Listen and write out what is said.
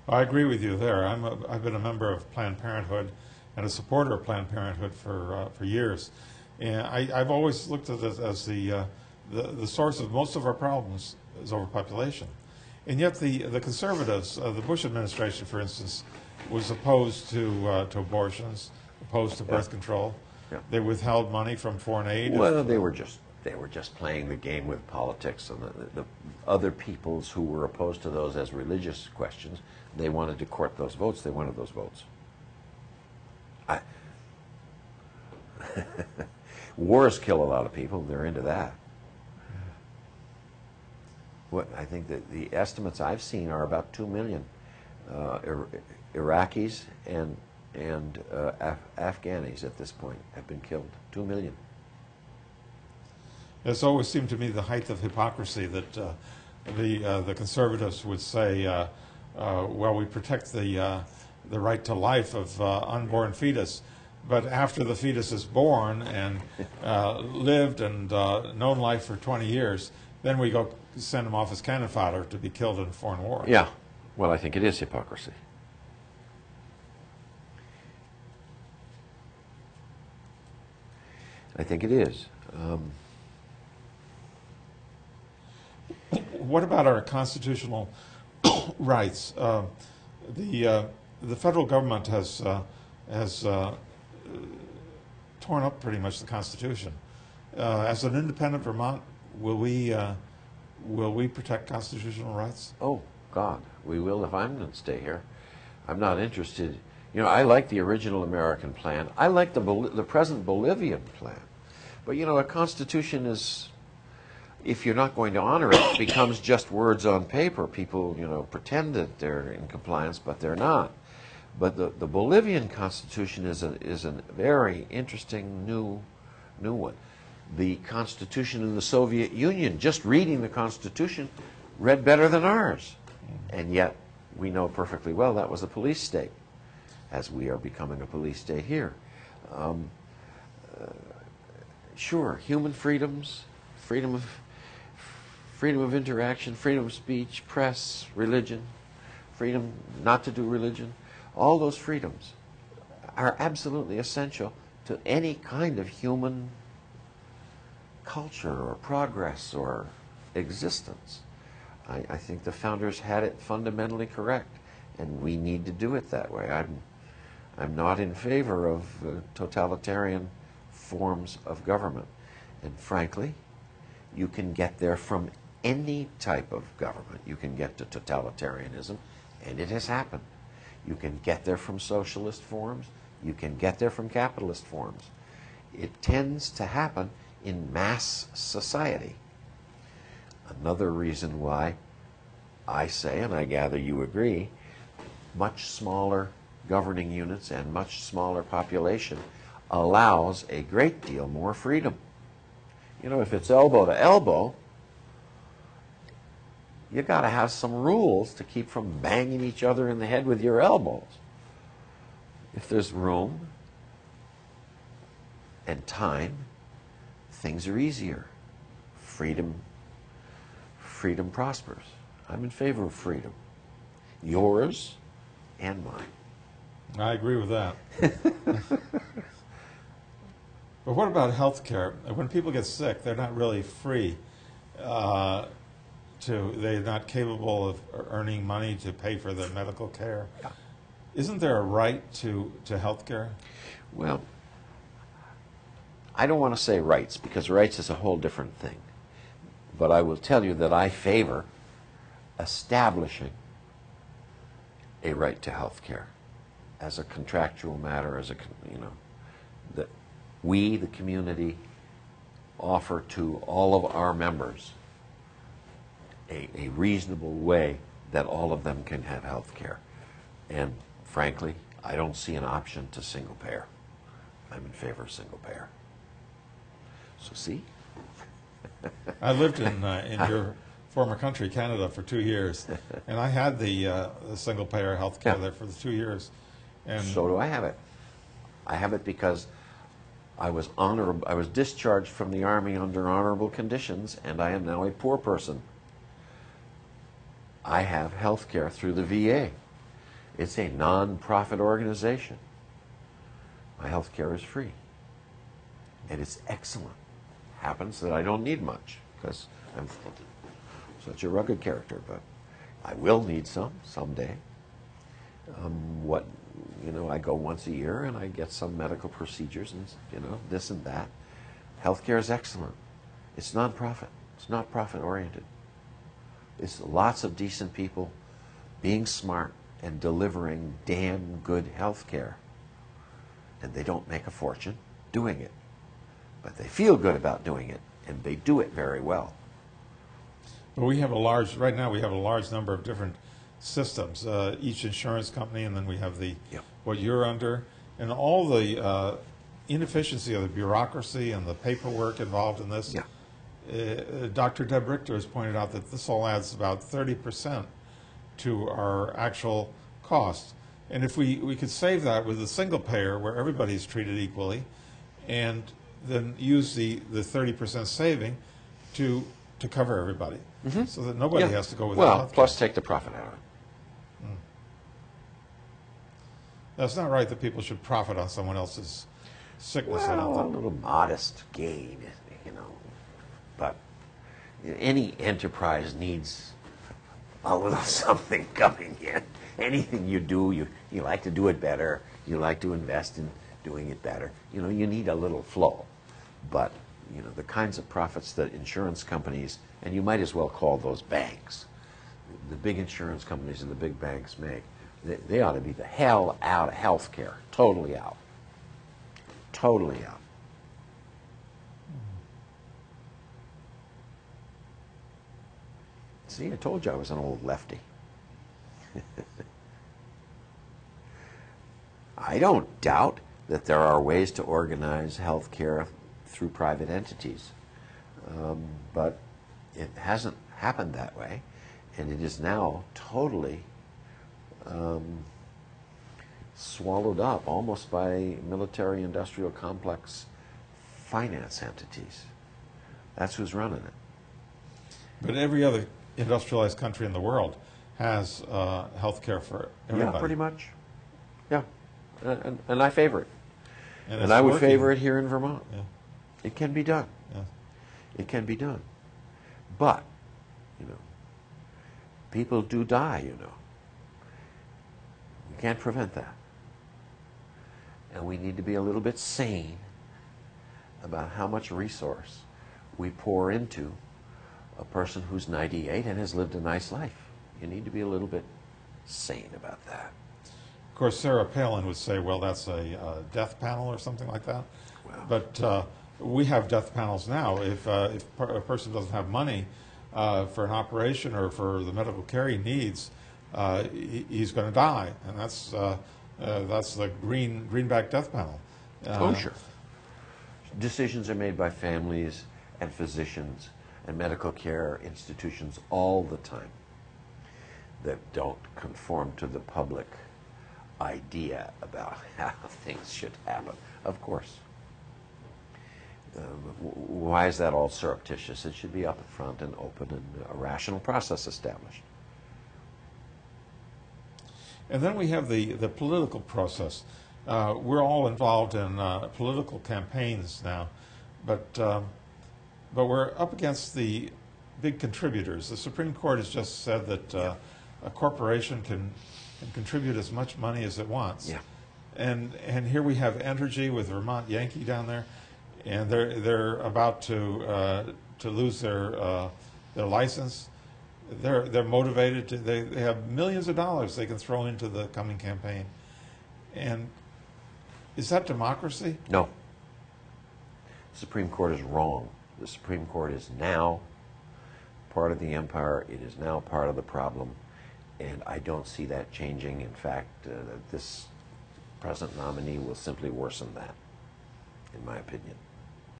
I agree with you there. I've been a member of Planned Parenthood and a supporter of Planned Parenthood for years, and I've always looked at it as the source of most of our problems is overpopulation, and yet the conservatives, the Bush administration, for instance, was opposed to abortions, opposed to birth control. Yeah. They withheld money from foreign aid. Well, they were just playing the game with politics, and the other peoples who were opposed to those as religious questions, they wanted to court those votes. They wanted those votes. Wars kill a lot of people. They're into that. What I think that the estimates I've seen are about 2 million Iraqis and Afghanis at this point have been killed. 2 million. It's always seemed to me the height of hypocrisy that the conservatives would say, well, we protect the right to life of unborn fetus, but after the fetus is born and lived and known life for 20 years, then we go send them off as cannon fodder to be killed in a foreign war. Yeah. Well, I think it is hypocrisy. I think it is. What about our constitutional rights? The federal government has torn up pretty much the Constitution. As an independent Vermont, will we protect constitutional rights? Oh, God, we will if I'm going to stay here. I'm not interested. You know, I like the original American plan. I like the present Bolivian plan. But, you know, a constitution is, if you're not going to honor it, becomes just words on paper. People, you know, pretend that they're in compliance, but they're not. But the Bolivian constitution is a very interesting new one. The constitution in the Soviet Union, just reading the constitution, read better than ours. And yet, we know perfectly well that was a police state, as we are becoming a police state here. Sure, human freedoms, freedom of interaction, freedom of speech, press, religion, freedom not to do religion, all those freedoms are absolutely essential to any kind of human culture or progress or existence. I think the founders had it fundamentally correct, and we need to do it that way. I'm not in favor of totalitarian forms of government, and frankly, you can get there from any type of government. You can get to totalitarianism, and it has happened. You can get there from socialist forms. You can get there from capitalist forms. It tends to happen in mass society. Another reason why I say, and I gather you agree, much smaller governing units and much smaller population allows a great deal more freedom. You know, if it's elbow to elbow, you got to have some rules to keep from banging each other in the head with your elbows. If there's room and time, things are easier. Freedom prospers. I'm in favor of freedom. Yours and mine. I agree with that. But what about health care? When people get sick, they're not really free they're not capable of earning money to pay for their medical care. Yeah. Isn't there a right to health care? Well, I don't want to say rights, because rights is a whole different thing. But I will tell you that I favor establishing a right to health care as a contractual matter, that we, the community, offer to all of our members a reasonable way that all of them can have health care. And frankly, I don't see an option to single payer. I'm in favor of single payer. So see? I lived in your former country, Canada, for 2 years, and I had the single payer health care there for the 2 years. And so do I have it. I have it because I was discharged from the Army under honorable conditions, and I am now a poor person. I have health care through the VA. It's a non-profit organization. My health care is free. And it's excellent. Happens that I don't need much because I'm such a rugged character, but I will need some someday. I go once a year and I get some medical procedures and, this and that. Healthcare is excellent. It's non-profit. It's not profit-oriented. It's lots of decent people being smart and delivering damn good health care. And they don't make a fortune doing it. But they feel good about doing it, and they do it very well. But right now we have a large number of different systems, each insurance company, and then we have what you're under, and all the inefficiency of the bureaucracy and the paperwork involved in this. Dr. Deb Richter has pointed out that this all adds about 30% to our actual cost. And if we could save that with a single payer where everybody's treated equally, and then use the 30% saving to cover everybody, so that nobody has to go without healthcare. Plus take the profit out of it. That's not right that people should profit on someone else's sickness. I don't Well, a think. little modest gain, but any enterprise needs a little something coming in. Anything you do, you like to do it better. You like to invest in doing it better. You need a little flow. But, the kinds of profits that insurance companies, and you might as well call those banks, the big insurance companies and the big banks make, they ought to be the hell out of health care. Totally out. Totally out. See, I told you I was an old lefty. I don't doubt that there are ways to organize health care through private entities, but it hasn't happened that way, and it is now totally swallowed up almost by military-industrial complex finance entities. That's who's running it. But every other industrialized country in the world has health care for everybody. Yeah, pretty much. Yeah, and I favor it. And it's I would working. favor it here in Vermont. Yeah. It can be done. Yeah. It can be done. But, people do die, You can't prevent that. And we need to be a little bit sane about how much resource we pour into a person who's 98 and has lived a nice life. You need to be a little bit sane about that. Of course, Sarah Palin would say, well, that's a death panel or something like that. Well, But we have death panels now. If a person doesn't have money for an operation or for the medical care he needs, he's going to die, and that's the greenback death panel. oh, sure. Decisions are made by families and physicians and medical care institutions all the time that don't conform to the public idea about how things should happen. Of course. Why is that all surreptitious? It should be up front and open and a rational process established. And then we have the political process. We're all involved in political campaigns now, but we're up against the big contributors. The Supreme Court has just said that a corporation can contribute as much money as it wants. Yeah. And here we have Entergy with Vermont Yankee down there, and they're about to lose their license. They're motivated to. They have millions of dollars they can throw into the coming campaign. And is that democracy? No. The Supreme Court is wrong. The Supreme Court is now part of the empire. It is now part of the problem. And I don't see that changing. In fact, this present nominee will simply worsen that, in my opinion.